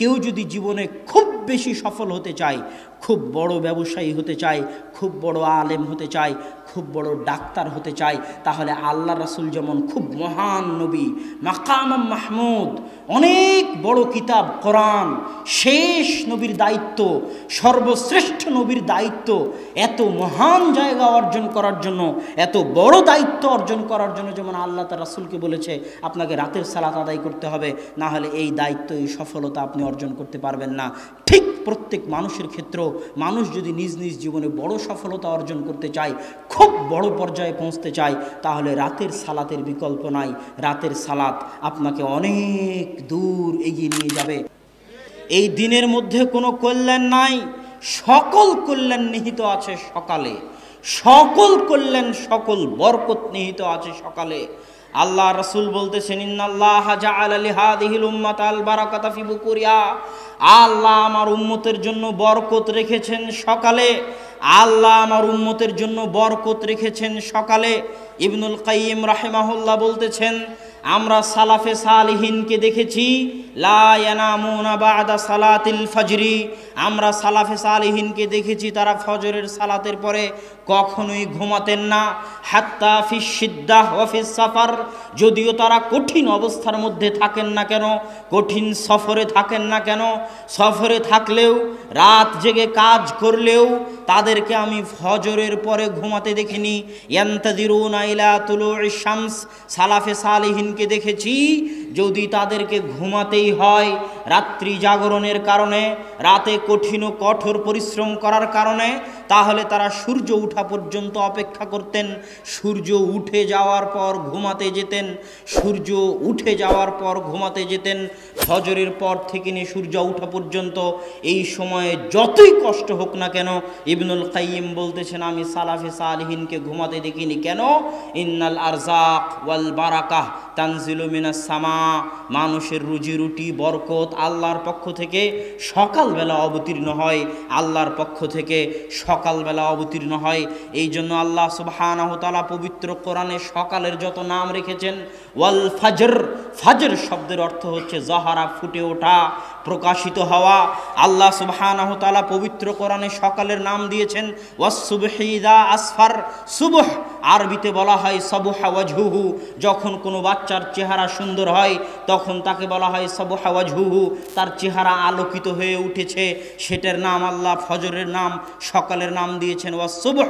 কেউ যদি জীবনে খুব বেশি সফল হতে চায়, খুব বড় ব্যবসায়ী হতে চায়, খুব বড় আলেম হতে চায়, খুব বড় ডাক্তার হতে চায়, তাহলে আল্লাহ রাসূল যেমন খুব মহান নবী, মাকাম মাহমুদ, অনেক বড় কিতাব কোরআন, শেষ নবীর দায়িত্ব, সর্বশ্রেষ্ঠ নবীর দায়িত্ব, এত মহান জায়গা অর্জন করার জন্য, এত বড় দায়িত্ব অর্জন করার জন্য যেমন আল্লাহ তার রাসূলকে বলেছে আপনাকে রাতের সালাত আদায় করতে হবে, না হলে এই দায়িত্ব, এই সফলতা আপনি অর্জন করতে পারবেন না। ঠিক প্রত্যেক মানুষের ক্ষেত্রেও মানুষ যদি নিজ নিজ জীবনে বড় সফলতা অর্জন করতে চায়, খুব বড় পর্যায়ে পৌঁছতে চায়, তাহলে রাতের সালাতের বিকল্প নাই। রাতের সালাত আপনাকে অনেক দূর এগিয়ে নিয়ে যাবে। এই দিনের মধ্যে কোনো কল্যাণ নাই, সকল কল্যাণ নিহিত আছে সকালে, সকল কল্যাণ, সকল বরকত নিহিত আছে সকালে। আল্লাহ রাসূল বলতেছেন, ইন্নাল্লাহা জাআলা লিহাদিহিল উম্মাতাল বারাকাতা ফি বুকুরিহা, আল্লাহ আমার উম্মতের জন্য বরকত রেখেছেন সকালে, আল্লাহ আমার উম্মতের জন্য বরকত রেখেছেন সকালে। ইবনুল কাইয়িম রাহিমাহুল্লাহ বলতেছেন, আমরা সালাফে সালিহিনকে দেখেছি লা ইয়ানামুনা বা'দা সালাতিল ফজরি, আমরা সালাফে সালিহিনকে দেখেছি তারা ফজরের সালাতের পরে কখনোই ঘুমাতেন না। হাত্তা ফিস সিদ্দাহ ওয়া ফিস সাফার, যদিও তারা কঠিন অবস্থার মধ্যে থাকেন না কেন, কঠিন সফরে থাকেন না কেন, সফরে থাকলেও রাত জেগে কাজ করলেও তাদেরকে আমি ফজরের পরে ঘুমাতে দেখিনি। ইয়ান্তাযিরুনা ইলা তুলুইশ শামস, সালাফে সালিহিনকে দেখেছি যদি তাদেরকে ঘুমাতেই হয় রাত্রি জাগরণের কারণে, রাতে কঠিন ও কঠোর পরিশ্রম করার কারণে, তাহলে তারা সূর্য ওঠা পর্যন্ত অপেক্ষা করতেন। সূর্য উঠে যাওয়ার পর ঘুমাতে যেতেন, সূর্য উঠে যাওয়ার পর ঘুমাতে যেতেন। ফজরের পর থেকে নিয়ে সূর্য ওঠা পর্যন্ত এই সময়ে যতই কষ্ট হোক না কেন, ইবনুল কাইয়িম বলতেছেন আমি সালাফে সালিহিনকে ঘুমাতে দেখিনি। কেন? ইন্নাল আরজাক ওয়াল বারাকাহ তানজিলু মিনাস সামা, মানুষের রুজি রুটি বরকত আল্লাহর পক্ষ থেকে সকালবেলা অবতীর্ণ হয়, আল্লাহর পক্ষ থেকে সকালবেলা অবতীর্ণ হয়। এই জন্য আল্লাহ সুবহানাহু তাআলা পবিত্র কোরআনে সকালের যত নাম রেখেছেন, ওয়াল ফাজর, ফাজর শব্দের অর্থ হচ্ছে জাহারা, ফুটে ওঠা, প্রকাশিত হওয়া। আল্লাহ সুবহানাহু তাআলা পবিত্র কোরআনে সকালের নাম দিয়েছেন ওয়াস সুবহি ইযা আসফার, সুবহ আরবিতে বলা হয় সাবহা ওয়াজহুহু, যখন কোনো বাচ্চার চেহারা সুন্দর হয় তখন তাকে বলা হয় সাবহা ওয়াজহুহু, তার চেহারা আলোকিত হয়ে উঠেছে, সেটার নাম আল্লাহ ফজরের নাম, সকালের নাম দিয়েছেন ওয়াস সুবহ।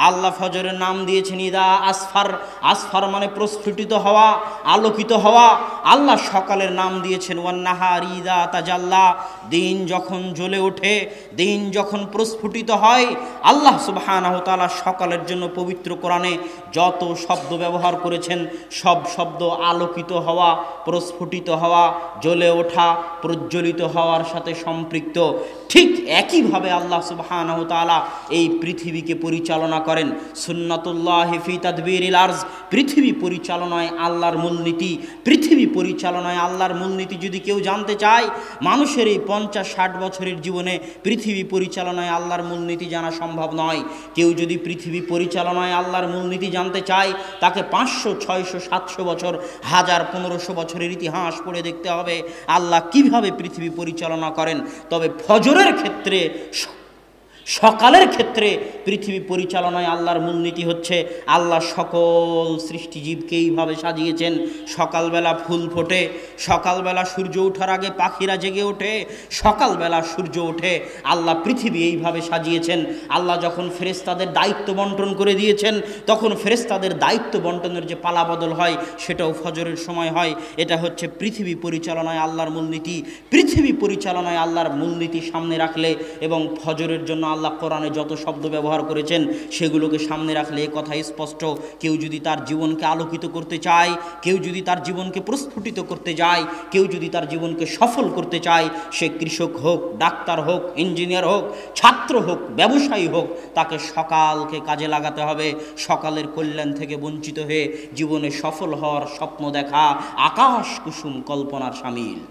আল্লাহ ফজরের নাম দিয়েছেন ইদা আসফার, আসফার মানে প্রস্ফুটিত হওয়া, আলোকিত হওয়া। আল্লাহ সকালের নাম দিয়েছেন ওয়ান নাহার ইদা তাজাল্লা, দিন যখন জ্বলে ওঠে, দিন যখন প্রস্ফুটিত হয়। আল্লাহ সুবহানাহু তাআলা সকালের জন্য পবিত্র কোরআনে যত শব্দ ব্যবহার করেছেন সব শব্দ আলোকিত হওয়া, প্রস্ফুটিত হওয়া, জ্বলে ওঠা, প্রজ্বলিত হওয়ার সাথে সম্পৃক্ত। ঠিক একইভাবে আল্লাহ সুবহানাহু তাআলা এই পৃথিবীকে পরিচালনা করেন। সুন্নাতুল্লাহি ফি তাদবিরিল আরজ, পৃথিবী পরিচালনায় আল্লাহর মূলনীতি, পৃথিবী পরিচালনায় আল্লাহর মূলনীতি যদি কেউ জানতে চায়, মানুষের এই 50-60 বছরের জীবনে পৃথিবী পরিচালনায় আল্লাহর মূলনীতি জানা সম্ভব নয়। কেউ যদি পৃথিবী পরিচালনায় আল্লাহর মূলনীতি জানতে চায়, তাকে 500, 600, 700 বছর, 1000, 1500 বছরের ইতিহাস পড়ে দেখতে হবে আল্লাহ কিভাবে পৃথিবী পরিচালনা করেন। তবে ফজরের ক্ষেত্রে, সকালের ক্ষেত্রে পৃথিবী পরিচালনায় আল্লাহর মূলনীতি হচ্ছে আল্লাহ সকল সৃষ্টিজীবকে এইভাবে সাজিয়েছেন। সকালবেলা ফুল ফোটে, সকালবেলা সূর্য ওঠার আগে পাখিরা জেগে ওঠে, সকালবেলা সূর্য ওঠে। আল্লাহ পৃথিবী এইভাবে সাজিয়েছেন। আল্লাহ যখন ফেরেশতাদের দায়িত্ব বন্টন করে দিয়েছেন, তখন ফেরেশতাদের দায়িত্ব বন্টনের যে পালাবদল হয় সেটাও ফজরের সময় হয়। এটা হচ্ছে পৃথিবী পরিচালনায় আল্লাহর মূলনীতি। পৃথিবী পরিচালনায় আল্লাহর মূলনীতি সামনে রাখলে এবং ফজরের জন্য আল্লাহ কোরআনে যত শব্দ ব্যবহার করেছেন সেগুলোকে সামনে রাখলে এ কথা স্পষ্ট, কেউ যদি তার জীবনকে আলোকিত করতে চায়, কেউ যদি তার জীবনকে প্রস্ফুটিত করতে যায়, কেউ যদি তার জীবনকে সফল করতে চায়, সে কৃষক হোক, ডাক্তার হোক, ইঞ্জিনিয়ার হোক, ছাত্র হোক, ব্যবসায়ী হোক, তাকে সকালকে কাজে লাগাতে হবে। সকালের কল্যাণ থেকে বঞ্চিত হয়ে জীবনে সফল হওয়ার স্বপ্ন দেখা আকাশ কুসুম কল্পনার শামিল।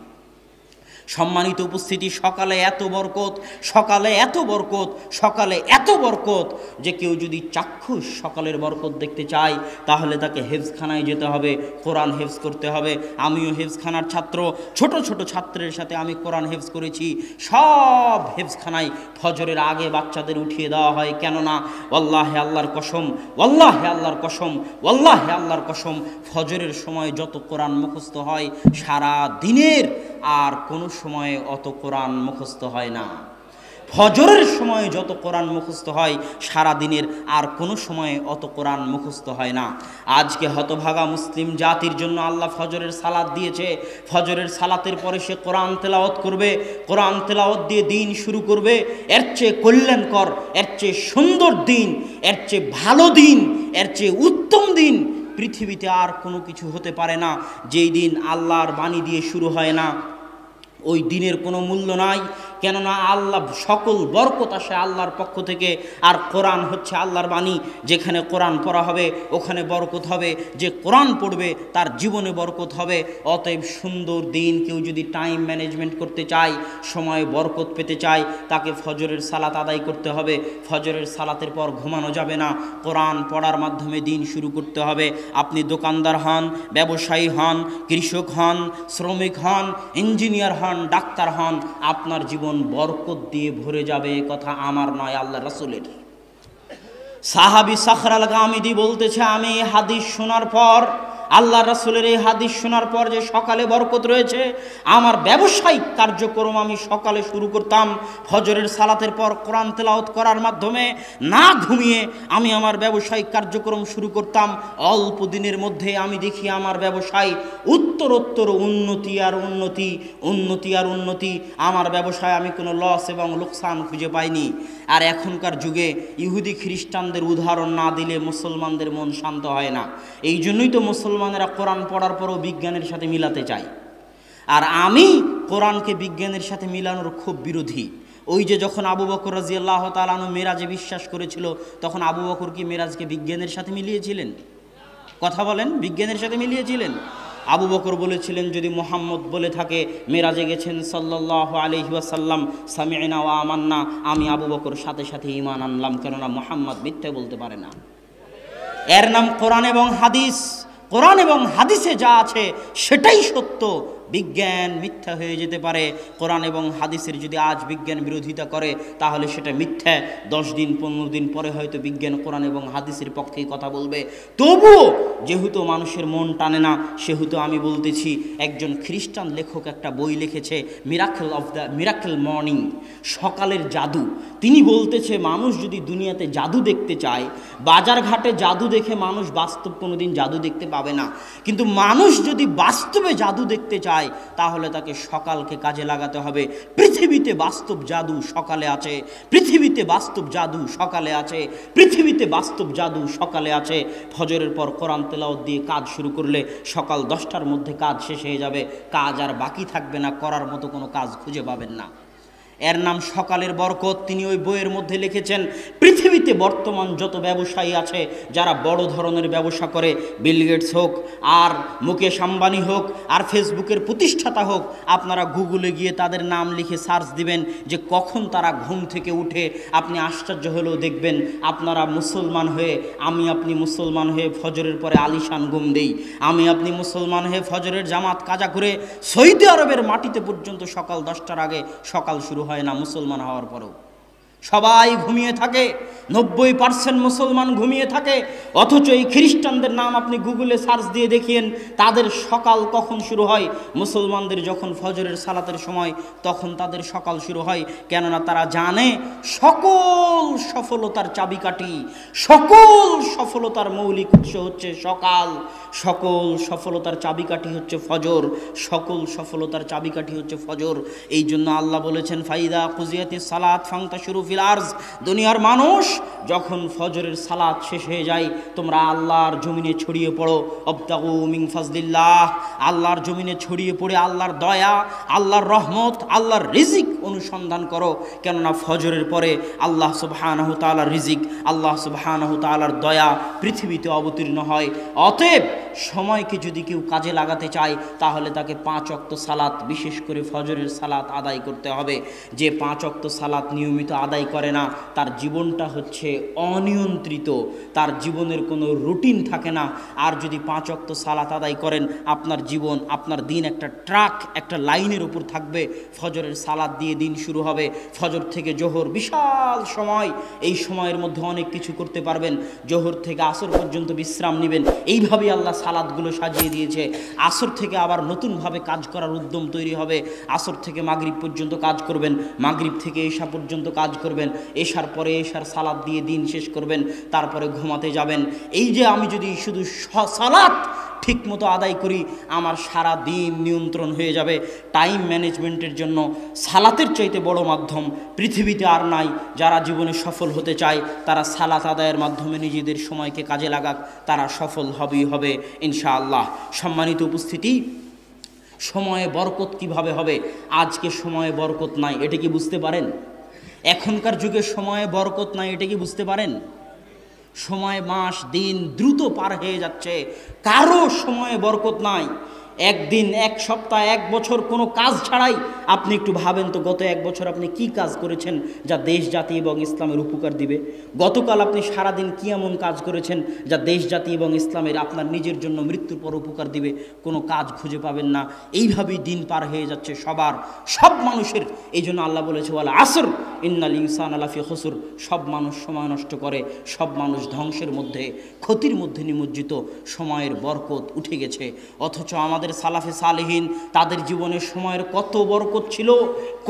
সম্মানিত উপস্থিতি, সকালে এত বরকত, সকালে এত বরকত, সকালে এত বরকত যে কেউ যদি চাক্ষুষ সকালের বরকত দেখতে চায় তাহলে তাকে হেফজখানায় যেতে হবে, কোরআন হেফজ করতে হবে। আমিও হেফজখানার ছাত্র, ছোট ছোট ছাত্রের সাথে আমি কোরআন হেফজ করেছি। সব হেফজখানায় ফজরের আগে বাচ্চাদের উঠিয়ে দেওয়া হয়, কেননা ওয়াল্লাহে আল্লাহর কসম, ওয়াল্লাহে আল্লাহর কসম, ওয়াল্লাহে আল্লাহর কসম, ফজরের সময় যত কোরআন মুখস্থ হয় সারা দিনের আর কোনো সময়ে অত কোরআন মুখস্থ হয় না। ফজরের সময় যত কোরআন মুখস্থ হয় সারা দিনের আর কোনো সময়ে অত কোরআন মুখস্থ হয় না। আজকে হতভাগা মুসলিম জাতির জন্য আল্লাহ ফজরের সালাত দিয়েছে। ফজরের সালাতের পরে সে কোরআন তেলাওয়াত করবে, কোরআন তেলাওয়াত দিয়ে দিন শুরু করবে। এর চেয়ে কল্যাণকর, এর চেয়ে সুন্দর দিন, এর চেয়ে ভালো দিন, এর চেয়ে উত্তম দিন পৃথিবীতে আর কোনো কিছু হতে পারে না। যেই দিন আল্লাহর বাণী দিয়ে শুরু হয় না ওই দিনের কোনো মূল্য নাই, কেননা আল্লাহ সকল বরকত আসে আল্লাহর পক্ষ থেকে। আর কোরআন হচ্ছে আল্লাহর বাণী, যেখানে কোরআন পড়া হবে ওখানে বরকত হবে, যে কোরআন পড়বে তার জীবনে বরকত হবে। অতএব সুন্দর দিন কেউ যদি টাইম ম্যানেজমেন্ট করতে চায়, সময়ে বরকত পেতে চায়, তাকে ফজরের সালাত আদায় করতে হবে। ফজরের সালাতের পর ঘুমানো যাবে না, কোরআন পড়ার মাধ্যমে দিন শুরু করতে হবে। আপনি দোকানদার হন, ব্যবসায়ী হন, কৃষক হন, শ্রমিক হন, ইঞ্জিনিয়ার হন, ডাক্তার হন, আপনার জীবন বরকত দিয়ে ভরে যাবে। কথা আমার নয়, আল্লাহ রাসূলের। সাহাবী সাখর আল গামিদি বলতেছে, আমি হাদিস শোনার পর, আল্লাহ রাসূলের এই হাদিস শোনার পর যে সকালে বরকত রয়েছে, আমার ব্যবসায়িক কার্যক্রম আমি সকালে শুরু করতাম ফজরের সালাতের পর কোরআন তেলাওয়াত করার মাধ্যমে। না ঘুমিয়ে আমি আমার ব্যবসায়িক কার্যক্রম শুরু করতাম। অল্প দিনের মধ্যে আমি দেখি আমার ব্যবসায় উত্তরোত্তর উন্নতি আর উন্নতি, উন্নতি আর উন্নতি। আমার ব্যবসায় আমি কোনো লস এবং লোকসান খুঁজে পাইনি। আর এখনকার যুগে ইহুদি খ্রিস্টানদের উদাহরণ না দিলে মুসলমানদের মন শান্ত হয় না। এই জন্যই তো মুসলমানেরা কোরআন পড়ার পরও বিজ্ঞানের সাথে মিলাতে চায়। আর আমি কোরআনকে বিজ্ঞানের সাথে মিলানোর খুব বিরোধী। ওই যে যখন আবু বকর রাদিয়াল্লাহু তাআলা আনহু মেরাজে বিশ্বাস করেছিল, তখন আবু বকর কি মেরাজকে বিজ্ঞানের সাথে মিলিয়েছিলেন? কথা বলেন, বিজ্ঞানের সাথে মিলিয়েছিলেন? আবু বকর বলেছিলেন, যদি মুহাম্মদ বলে থাকে মেরাজে গেছেন সাল্লাল্লাহু আলাইহি ওয়াসাল্লাম, সামি'না ওয়া আমান্না, আমি আবু বকর সাথে সাথে ঈমান আনলাম, কেননা মুহাম্মদ মিথ্যা বলতে পারে না। এর নাম কোরআন এবং হাদিস। কোরআন এবং হাদিসে যা আছে সেটাই সত্য। বিজ্ঞান মিথ্যা হয়ে যেতে পারে। কোরআন এবং হাদিসের যদি আজ বিজ্ঞান বিরোধিতা করে তাহলে সেটা মিথ্যা। 10 দিন 15 দিন পরে হয়তো বিজ্ঞান কোরআন এবং হাদিসের পক্ষেই কথা বলবে। তবুও যেহেতু মানুষের মন টানে না, সেহেতু আমি বলতেছি, একজন খ্রিস্টান লেখক একটা বই লিখেছে, মিরাকেল মর্নিং, সকালের জাদু। তিনি বলতেছে, মানুষ যদি দুনিয়াতে জাদু দেখতে চায়, বাজার ঘাটে জাদু দেখে মানুষ বাস্তব কোনোদিন জাদু দেখতে পাবে না। কিন্তু মানুষ যদি বাস্তবে জাদু দেখতে চায় তাহলে তাকে সকালকে কাজে লাগাতে হবে। পৃথিবীতে বাস্তব জাদু সকালে আছে, পৃথিবীতে বাস্তব জাদু সকালে আছে, পৃথিবীতে বাস্তব জাদু সকালে আছে। ফজরের পর কোরআন তেলাওয়াত দিয়ে কাজ শুরু করলে সকাল 10টার মধ্যে কাজ শেষ হয়ে যাবে। কাজ আর বাকি থাকবে না, করার মতো কোনো কাজ খুঁজে পাবেন না। এর নাম সকালের বরকত। তিনি ওই বইয়ের মধ্যে লিখেছেন, পৃথিবীতে বর্তমান যত ব্যবসায়ী আছে যারা বড় ধরনের ব্যবসা করে, বিল গেটস হোক আর মুকেশ আম্বানি হোক আর ফেসবুকের প্রতিষ্ঠাতা হোক, আপনারা গুগলে গিয়ে তাদের নাম লিখে সার্চ দিবেন যে কখন তারা ঘুম থেকে উঠে। আপনি আশ্চর্য হলেও দেখবেন, আপনারা মুসলমান হয়ে, আমি আপনি মুসলমান হয়ে ফজরের পরে আলিশান ঘুম দেই। আমি আপনি মুসলমান হয়ে ফজরের জামাত কাজা করে সৌদি আরবের মাটিতে পর্যন্ত সকাল 10টার আগে সকাল শুরু হয় না। মুসলমান হওয়ার পরেও সবাই ঘুমিয়ে থাকে, 90% মুসলমান ঘুমিয়ে থাকে। অথচ এই খ্রিস্টানদের নাম আপনি গুগলে সার্চ দিয়ে দেখিয়েন, তাদের সকাল কখন শুরু হয়। মুসলমানদের যখন ফজরের সালাতের সময়, তখন তাদের সকাল শুরু হয়। কেননা তারা জানে সকল সফলতার চাবিকাঠি, সকল সফলতার মৌলিক উৎস হচ্ছে সকাল, সকল সফলতার চাবিকাঠি হচ্ছে ফজর, সকল সফলতার চাবিকাঠি হচ্ছে ফজর। এই জন্য আল্লাহ বলেছেন, ফাইদা কুজিয়াতিস সালাত ফান্তাশিরু ফিল আরজ, দুনিয়ার মানুষ যখন ফজরের সালাত শেষ হয়ে যায় তোমরা আল্লাহর জমিনে ছড়িয়ে পড়ো, আবতাগু মিন ফাজলিল্লাহ, আল্লাহর জমিনে ছড়িয়ে পড়ে আল্লাহর দয়া, আল্লাহর রহমত, আল্লাহর রিজিক অনুসন্ধান করো। কেননা ফজরের পরে আল্লাহ সুবহানাহু তাআলার রিজিক, আল্লাহ সুবহানাহু তাআলার দয়া পৃথিবীতে অবতীর্ণ হয়। অতএব সময়কে যদি কেউ কাজে লাগাতে চায় তাহলে তাকে 5 ওয়াক্ত সালাত, বিশেষ করে ফজরের সালাত আদায় করতে হবে। যে 5 ওয়াক্ত সালাত নিয়মিত আদায় করে না তার জীবনটা হচ্ছে অনিয়ন্ত্রিত, তার জীবনের কোনো রুটিন থাকে না। আর যদি 5 ওয়াক্ত সালাত আদায় করেন আপনার জীবন, আপনার দিন একটা ট্রাক, একটা লাইনের উপর থাকবে। ফজরের সালাত দিয়ে দিন শুরু হবে, ফজর থেকে জোহর বিশাল সময়, এই সময়ের মধ্যে অনেক কিছু করতে পারবেন। জোহর থেকে আসর পর্যন্ত বিশ্রাম নেবেন, এইভাবেই আল্লাহ সালাতগুলো সাজিয়ে দিয়েছে। আসর থেকে আবার নতুনভাবে কাজ করার উদ্যম তৈরি হবে, আসর থেকে মাগরিব পর্যন্ত কাজ করবেন, মাগরিব থেকে এশা পর্যন্ত কাজ করবেন, এশার পরে এশার সালাত দিয়ে দিন শেষ করবেন, তারপরে ঘুমাতে যাবেন। এই যে আমি যদি শুধু সালাত ঠিক মতো আদায় করি আমার সারা দিন নিয়ন্ত্রণ হয়ে যাবে। টাইম ম্যানেজমেন্টের জন্য সালাতের চাইতে বড় মাধ্যম পৃথিবীতে আর নাই। যারা জীবনে সফল হতে চায় তারা সালাত আদায়ের মাধ্যমে নিজেদের সময়কে কাজে লাগাক, তারা সফল হবেই হবে ইনশাআল্লাহ। সম্মানিত উপস্থিতি, সময়ে বরকত কিভাবে হবে? আজকে সময়ে বরকত নাই, এটা কি বুঝতে পারেন? এখনকার যুগে সময়ে বরকত নাই, এটা কি বুঝতে পারেন? সময়, মাস, দিন দ্রুত পার হয়ে যাচ্ছে, কারো সময়ে বরকত নাই। একদিন, এক সপ্তাহ, এক বছর কোনো কাজ ছাড়াই আপনি একটু ভাবেন তো গত এক বছর আপনি কি কাজ করেছেন যা দেশ জাতি এবং ইসলামের উপকার দিবে? গতকাল আপনি সারাদিন কি এমন কাজ করেছেন যা দেশ জাতি এবং ইসলামের আপনার নিজের জন্য মৃত্যুর পর উপকার দিবে? কোনো কাজ খুঁজে পাবেন না। এইভাবেই দিন পার হয়ে যাচ্ছে সবার, সব মানুষের। এই জন্য আল্লাহ বলেছে ওয়াল আসর ইন্নাল ইনসানা লাফি খুসর, সব মানুষ সময় নষ্ট করে, সব মানুষ ধ্বংসের মধ্যে, ক্ষতির মধ্যে নিমজ্জিত। সময়ের বরকত উঠে গেছে। অথচ আমাদের সালাফে সালেহিন তাদের জীবনে সময়ের কত বরকত ছিল,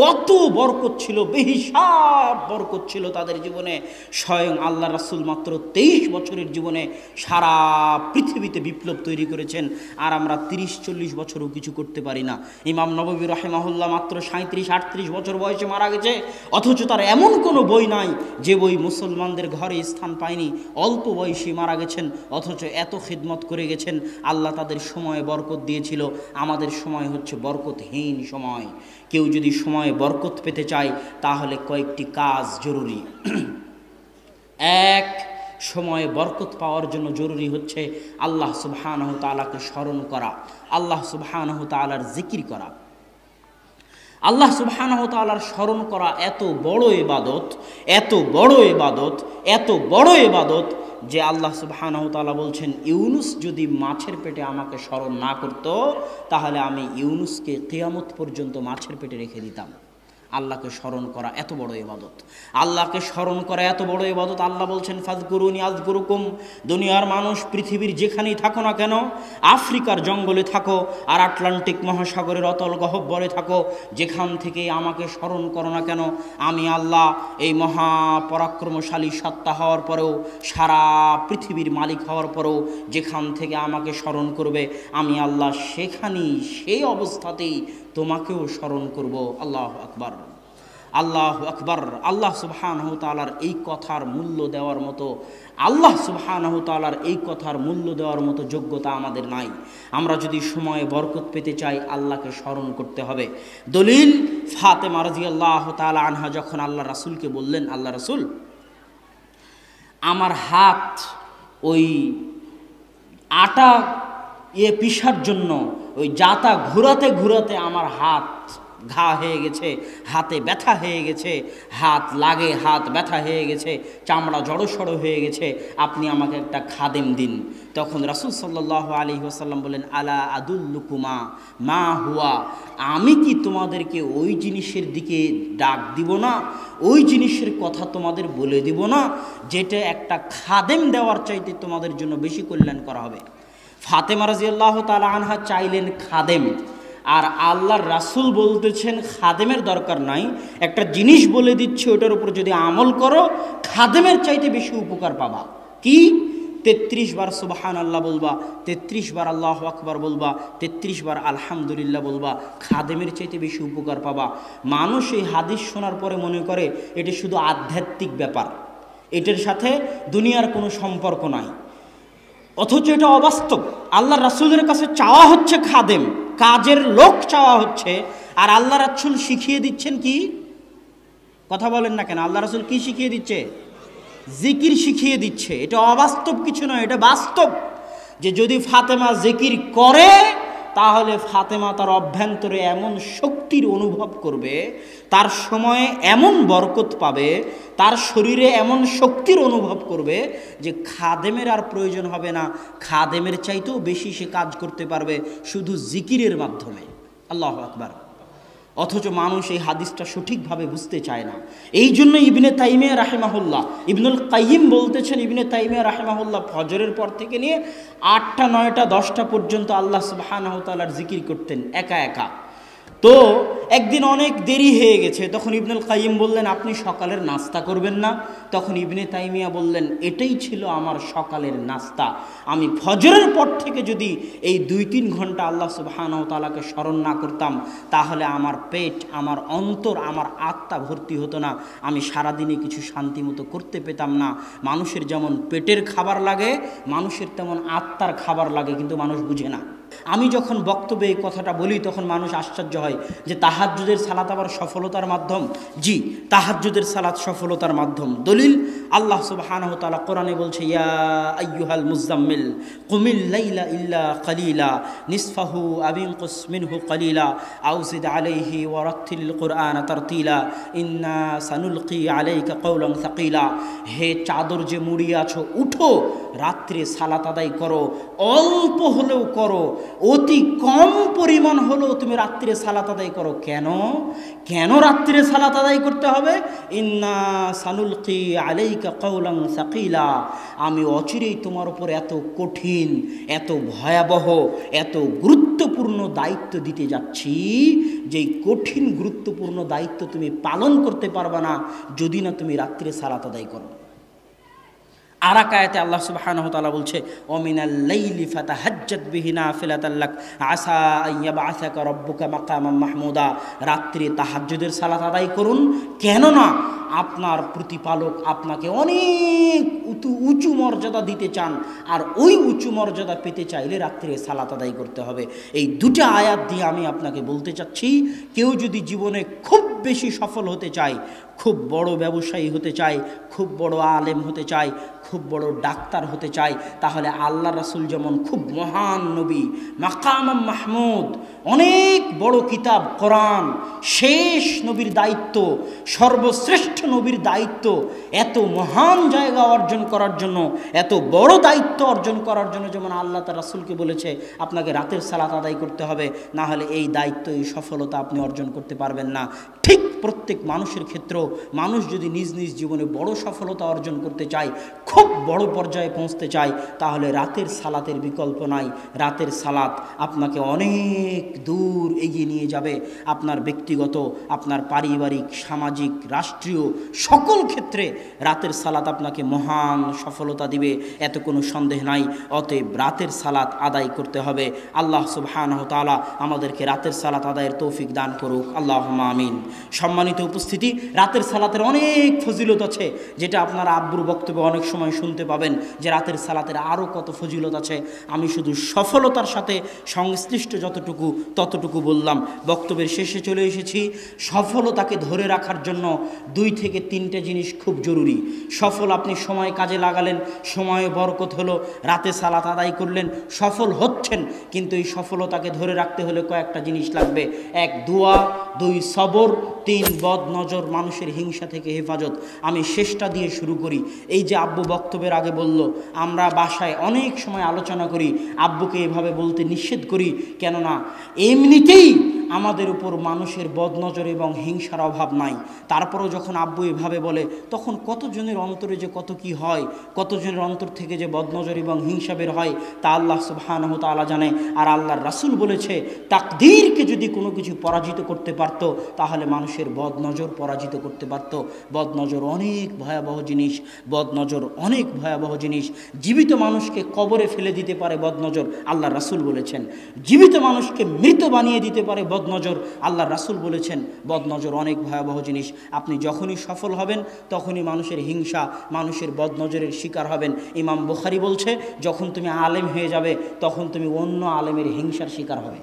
কত বরকত ছিল, বেহিসাব বরকত ছিল তাদের জীবনে। স্বয়ং আল্লাহ রাসূল মাত্র 23 বছরের জীবনে সারা পৃথিবীতে বিপ্লব তৈরি করেছেন, আর আমরা 30-40 বছরও কিছু করতে পারি না। ইমাম নববী রাহিমাহুল্লাহ মাত্র 37-38 বছর বয়সে মারা গেছে, অথচ তার এমন কোনো বই নাই যে বই মুসলমানদের ঘরে স্থান পায়নি। অল্প বয়সে মারা গেছেন, অথচ এত খিদমত করে গেছেন। আল্লাহ তাদের সময়ে বরকত দিয়েছিল। আমাদের সময় হচ্ছে বরকতহীন সময়। কেউ যদি সময়ে বরকত পেতে চায় তাহলে কয়েকটি কাজ জরুরি। এক, সময়ে বরকত পাওয়ার জন্য জরুরি হচ্ছে আল্লাহ সুবহানাহু তাআলাকে স্মরণ করা, আল্লাহ সুবহানাহু তাআলার জিকির করা। আল্লাহ সুবহানাহু তাআলার স্মরণ করা এত বড় ইবাদত, এত বড় ইবাদত, এত বড় ইবাদত যে আল্লাহ সুবহানাহু তাআলা বলছেন ইউনুস যদি মাছের পেটে আমাকে স্মরণ না করত তাহলে আমি ইউনুসকে কিয়ামত পর্যন্ত মাছের পেটে রেখে দিতাম। আল্লাহকে স্মরণ করা এত বড় ইবাদত, আল্লাহকে স্মরণ করা এত বড় ইবাদত। আল্লাহ বলছেন ফাযকুরুনি আযকুরুকুম। দুনিয়ার মানুষ পৃথিবীর যেখানেই থাকো না কেন, আফ্রিকার জঙ্গলে থাকো আর আটলান্টিক মহাসাগরের অতল গহ্বরে থাকো, যেখান থেকে আমাকে স্মরণ করো না কেন, আমি আল্লাহ এই মহাপরাক্রমশালী সত্তা হওয়ার পরেও, সারা পৃথিবীর মালিক হওয়ার পরেও যেখান থেকে আমাকে স্মরণ করবে আমি আল্লাহ সেখানেই, সেই অবস্থাতেই তোমাকেও স্মরণ করব। আল্লাহু আকবার, আল্লাহু আকবার। আল্লাহ সুবহানাহু তাআলার এই কথার মূল্য দেওয়ার মতো, আল্লাহ সুবহানাহু তাআলার এই কথার মূল্য দেওয়ার মতো যোগ্যতা আমাদের নাই। আমরা যদি সময়ে বরকত পেতে চাই আল্লাহকে স্মরণ করতে হবে। দলিল, ফাতেমা রাদিয়াল্লাহু তাআলা আনহা যখন আল্লাহ রাসূলকে বললেন, আল্লাহ রাসূল আমার হাত ওই আটা পিষার জন্য ওই জাতা ঘুরাতে ঘুরাতে আমার হাত ঘা হয়ে গেছে, হাতে ব্যথা হয়ে গেছে, হাত লাগে, হাত ব্যথা হয়ে গেছে, চামড়া জড়সড় হয়ে গেছে, আপনি আমাকে একটা খাদেম দিন। তখন রাসূল সাল্লাল্লাহু আলাইহি ওয়াসাল্লাম বলেন আলা আদুল্লুকুমা মা হুয়া, আমি কি তোমাদেরকে ওই জিনিসের দিকে ডাক দিব না, ওই জিনিসের কথা তোমাদের বলে দিব না যেটা একটা খাদেম দেওয়ার চাইতে তোমাদের জন্য বেশি কল্যাণ করা হবে। ফাতেমা রাদিয়াল্লাহু তাআলা আনহা চাইলেন খাদেম, আর আল্লাহর রাসূল বলতেছেন খাদেমের দরকার নাই, একটা জিনিস বলে দিচ্ছে ওটার উপর যদি আমল করো খাদেমের চাইতে বেশি উপকার পাবা। কি? 33 বার সুবহানাল্লাহ বলবা, 33 বার আল্লাহু আকবার বলবা, 33 বার আলহামদুলিল্লাহ বলবা, খাদেমের চাইতে বেশি উপকার পাবা। মানুষ এই হাদিস শোনার পরে মনে করে এটা শুধু আধ্যাত্মিক ব্যাপার, এটার সাথে দুনিয়ার কোনো সম্পর্ক নাই, অথচ এটা অবাস্তব। আল্লাহ রাসূলের কাছে চাওয়া হচ্ছে খাদেম, কাজের লোক চাওয়া হচ্ছে, আর আল্লাহ রাসূল শিখিয়ে দিচ্ছেন কি? কথা বলেন না কেন? আল্লাহ রাসূল কি শিখিয়ে দিচ্ছে? জিকির শিখিয়ে দিচ্ছে। এটা অবাস্তব কিছু নয়, এটা বাস্তব। যে যদি ফাতেমা জিকির করে তাহলে ফাতেমা তার অভ্যন্তরে এমন শক্তির অনুভব করবে, তার সময়ে এমন বরকত পাবে, তার শরীরে এমন শক্তির অনুভব করবে যে খাদেমের আর প্রয়োজন হবে না, খাদেমের চাইতেও বেশি সে কাজ করতে পারবে শুধু জিকিরের মাধ্যমে। আল্লাহু আকবার। অথচ মানুষ এই হাদিসটা সঠিকভাবে বুঝতে চায় না। এই জন্য ইবনে তাইমিয়া রাহিমাহুল্লাহ, ইবনুল কাইয়িম বলতেছেন, ইবনে তাইমিয়া রাহিমাহুল্লাহ ফজরের পর থেকে নিয়ে 8টা 9টা 10টা পর্যন্ত আল্লাহ সুবহানাহু ওয়া তাআলার জিকির করতেন একা একা। তো একদিন অনেক দেরি হয়ে গেছে, তখন ইবনুল কাইয়িম বললেন, আপনি সকালের নাস্তা করবেন না? তখন ইবনে তাইমিয়া বললেন, এটাই ছিল আমার সকালের নাস্তা। আমি ফজরের পর থেকে যদি এই 2-3 ঘন্টা আল্লাহ সুবহানাহু ওয়া তাআলাকে স্মরণ না করতাম, তাহলে আমার পেট, আমার অন্তর, আমার আত্মা ভর্তি হতো না, আমি সারাদিনে কিছু শান্তি মতো করতে পেতাম না। মানুষের যেমন পেটের খাবার লাগে, মানুষের তেমন আত্মার খাবার লাগে, কিন্তু মানুষ বুঝে না। আমি যখন বক্তব্যে এই কথাটা বলি তখন মানুষ আশ্চর্য হয় যে তাহাজ্জুদের সালাত আবার সফলতার মাধ্যম। জি, তাহাজ্জুদের সালাত সফলতার মাধ্যম। দলিল, আল্লাহ সুবহানাহু ওয়া তাআলা কোরআনে বলছে, ইয়া আইয়ুহাল মুযাম্মিল কুমিল লাইলা ইল্লা কালিলা নিসফাহু আও ইনকুস মিনহু কালিলা আও জিদ আলাইহি ওয়া রাত্তিলিল কুরআনা তারতিলা ইন্না সানুলকি আলাইকা কাওলান সাকিলা। হে চাদর যে মুড়িয়ে আছো, উঠো, রাত্রে সালাত আদায় করো, অল্প হলেও করো, অতি কম পরিমাণ হলেও তুমি রাত্রে সালাত আদায় করো। কেন কেন রাত্রে সালাত আদায় করতে হবে? ইন্না সানুলকি আলাইকা কাওলান সাকিলা, আমি অচিরেই তোমার উপর এত কঠিন, এত ভয়াবহ, এত গুরুত্বপূর্ণ দায়িত্ব দিতে যাচ্ছি, যেই কঠিন গুরুত্বপূর্ণ দায়িত্ব তুমি পালন করতে পারবে না যদি না তুমি রাত্রে সালাত আদায় করো। আর এক আয়াতে আল্লাহ সুবহানাহু ওয়া তাআলা বলছে, ওমিনাল লাইলি ফাতাহাজ্জাত বিহি নাফিলাতাল লাক আসা আন ইয়াবআসাকা রাব্বুকা মাকামান মাহমুদা। রাত্রে তাহাজ্জুদের সালাত আদায় করুন, কেননা আপনার প্রতিপালক আপনাকে অনেক উঁচু মর্যাদা দিতে চান, আর ওই উঁচু মর্যাদা পেতে চাইলে রাত্রে সালাত আদায় করতে হবে। এই দুটো আয়াত দিয়ে আমি আপনাকে বলতে চাচ্ছি, কেউ যদি জীবনে খুব বেশি সফল হতে চায়, খুব বড় ব্যবসায়ী হতে চায়, খুব বড় আলেম হতে চায়, খুব বড় ডাক্তার হতে চায়, তাহলে আল্লাহ রাসূল যেমন খুব মহান নবী, মাকাম মাহমুদ, অনেক বড় কিতাব কোরআন, শেষ নবীর দায়িত্ব, সর্বশ্রেষ্ঠ নবীর দায়িত্ব, এত মহান জায়গা অর্জন করার জন্য, এত বড় দায়িত্ব অর্জন করার জন্য যেমন আল্লাহ তার রাসূলকে বলেছে আপনাকে রাতের সালাত আদায় করতে হবে, না হলে এই দায়িত্ব, এই সফলতা আপনি অর্জন করতে পারবেন না। ঠিক প্রত্যেক মানুষের ক্ষেত্রেও মানুষ যদি নিজ নিজ জীবনে বড় সফলতা অর্জন করতে চায়, খুব বড় পর্যায়ে পৌঁছতে চায়, তাহলে রাতের সালাতের বিকল্প নাই। রাতের সালাত আপনাকে অনেক দূর এগিয়ে নিয়ে যাবে, আপনার ব্যক্তিগত, আপনার পারিবারিক, সামাজিক, রাষ্ট্রীয় সকল ক্ষেত্রে রাতের সালাত আপনাকে মহান সফলতা দিবে, এত কোনো সন্দেহ নাই। অতএব রাতের সালাত আদায় করতে হবে। আল্লাহ সুবহানাহু ওয়া তাআলা আমাদেরকে রাতের সালাত আদায়ের তৌফিক দান করুক, আল্লাহুম্মা আমিন। সম্মানিত উপস্থিতি, রাতের সালাতের অনেক ফজিলত আছে, যেটা আপনারা আব্বুর বক্তব্যে অনেক সময় শুনতে পাবেন যে রাতের সালাতের আরও কত ফজিলত আছে। আমি শুধু সফলতার সাথে সংশ্লিষ্ট ততটুকু বললাম। বক্তব্যের শেষে চলে এসেছি। সফলতাকে ধরে রাখার জন্য 2 থেকে 3টে জিনিস খুব জরুরি। সফল, আপনি সময় কাজে লাগালেন, সময়ে বরকত হলো, রাতে সালাত আদায় করলেন, সফল হচ্ছেন, কিন্তু এই সফলতাকে ধরে রাখতে হলে কয়েকটা জিনিস লাগবে। 1 দোয়া, 2 সবর, 3 বদ নজর, মানুষের হিংসা থেকে হেফাজত। আমি শেষটা দিয়ে শুরু করি। এই যে আব্বু বক্তব্যের আগে বলল, আমরা বাসায় অনেক সময় আলোচনা করি, আব্বুকে এভাবে বলতে নিষেধ করি, কেননা এমনিতেই আমাদের উপর মানুষের বদনজর এবং হিংসার অভাব নাই, তারপরও যখন আব্বু এভাবে বলে তখন কতজনের অন্তরে যে কত কি হয়, কতজনের অন্তর থেকে যে বদনজর এবং হিংসা বের হয় তা আল্লাহ সুবহানাহু ওয়া তাআলা জানে। আর আল্লাহর রাসূল বলেছে তাকদীরকে যদি কোনো কিছু পরাজিত করতে পারত তাহলে মানুষের বদনজর পরাজিত করতে পারত। বদনজর অনেক ভয়াবহ জিনিস, বদনজর অনেক ভয়াবহ জিনিস। জীবিত মানুষকে কবরে ফেলে দিতে পারে বদনজর, আল্লাহর রাসূল বলেছেন। জীবিত মানুষকে মৃত বানিয়ে দিতে পারে বদনজর, আল্লাহর রাসূল বলেছেন। বদনজর অনেক ভয়াবহ জিনিস। আপনি যখনই সফল হবেন তখনই মানুষের হিংসা, মানুষের বদনজরের শিকার হবেন। ইমাম বুখারী বলছে যখন তুমি আলেম হয়ে যাবে তখন তুমি অন্য আলেমের হিংসার শিকার হবে।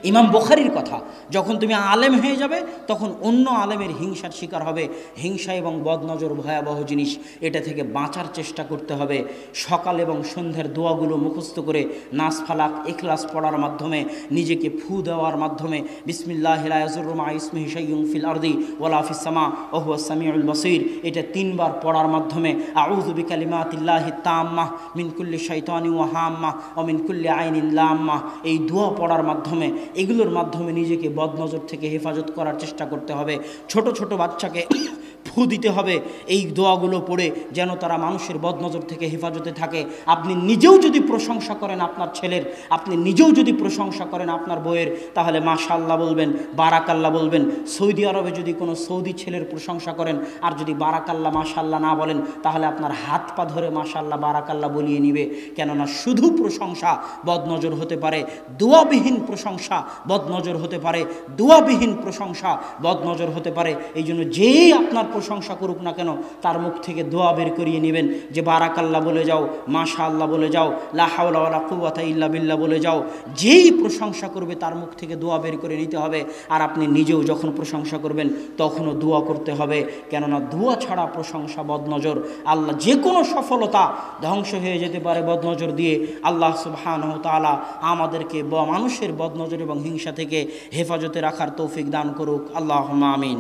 ইমাম বুখারীর কথা, যখন তুমি আলেম হয়ে যাবে তখন অন্য আলেমের হিংসার শিকার হবে। হিংসা এবং বদনজর ভয়াবহ জিনিস, এটা থেকে বাঁচার চেষ্টা করতে হবে। সকাল এবং সন্ধ্যার দোয়াগুলো মুখস্থ করে নাস ফালাক ইখলাস পড়ার মাধ্যমে, নিজেকে ফু দেওয়ার মাধ্যমে বিসমিল্লাহি লা ইয়াযুররু মা ইসমিহি শাইউন ফিল আরদি ওয়ালা ফিস সামা ওয়া হুয়াস সামিউল বাসীর, এটা 3 বার পড়ার মাধ্যমে আউযু বিকালিমাতিল্লাহি তাম্মাহ মিন কুল্লি শাইতানিন ওয়া হাম্মাহ ওয়া মিন কুল্লি আইনিন লাম্মাহ, এই দোয়া পড়ার মাধ্যমে, এগুলোর মাধ্যমে নিজেকে বদনজর থেকে হেফাজত করার চেষ্টা করতে হবে। ছোট ছোট বাচ্চাকে ফু দিতে হবে এই দোয়াগুলো পড়ে, যেন তারা মানুষের বদনজর থেকে হেফাজতে থাকে। আপনি নিজেও যদি প্রশংসা করেন আপনার ছেলের, আপনি নিজেও যদি প্রশংসা করেন আপনার বউয়ের, তাহলে মাশাআল্লাহ বলবেন, বারাকাল্লাহ বলবেন। সৌদি আরবে যদি কোনো সৌদি ছেলের প্রশংসা করেন আর যদি বারাকাল্লাহ মাশাআল্লাহ না বলেন, তাহলে আপনার হাত পা ধরে মাশাআল্লাহ বারাকাল্লাহ বলিয়ে নিবে। কেননা শুধু প্রশংসা বদনজর হতে পারে, দোয়াবিহীন প্রশংসা বদনজর হতে পারে, দোয়াবিহীন প্রশংসা বদনজর হতে পারে। এই জন্য যেই আপনার প্রশংসা করুক না কেন তার মুখ থেকে দোয়া বের করিয়ে নেবেন, যে বারাকাল্লাহ বলে যাও, মাশাআল্লাহ বলে যাও, লা হাওলা ওয়ালা কুওয়াতা ইল্লা বিল্লাহ বলে যাও। যেই প্রশংসা করবে তার মুখ থেকে দোয়া বের করে নিতে হবে। আর আপনি নিজেও যখন প্রশংসা করবেন তখনও দোয়া করতে হবে, কেননা দোয়া ছাড়া প্রশংসা বদনজর। আল্লাহ যে কোনো সফলতা ধ্বংস হয়ে যেতে পারে বদনজর দিয়ে। আল্লাহ সুবহানাহু ওয়া তাআলা আমাদেরকে মানুষের বদনজর এবং হিংসা থেকে হেফাজতে রাখার তৌফিক দান করুক। আল্লাহুম্মা আমিন।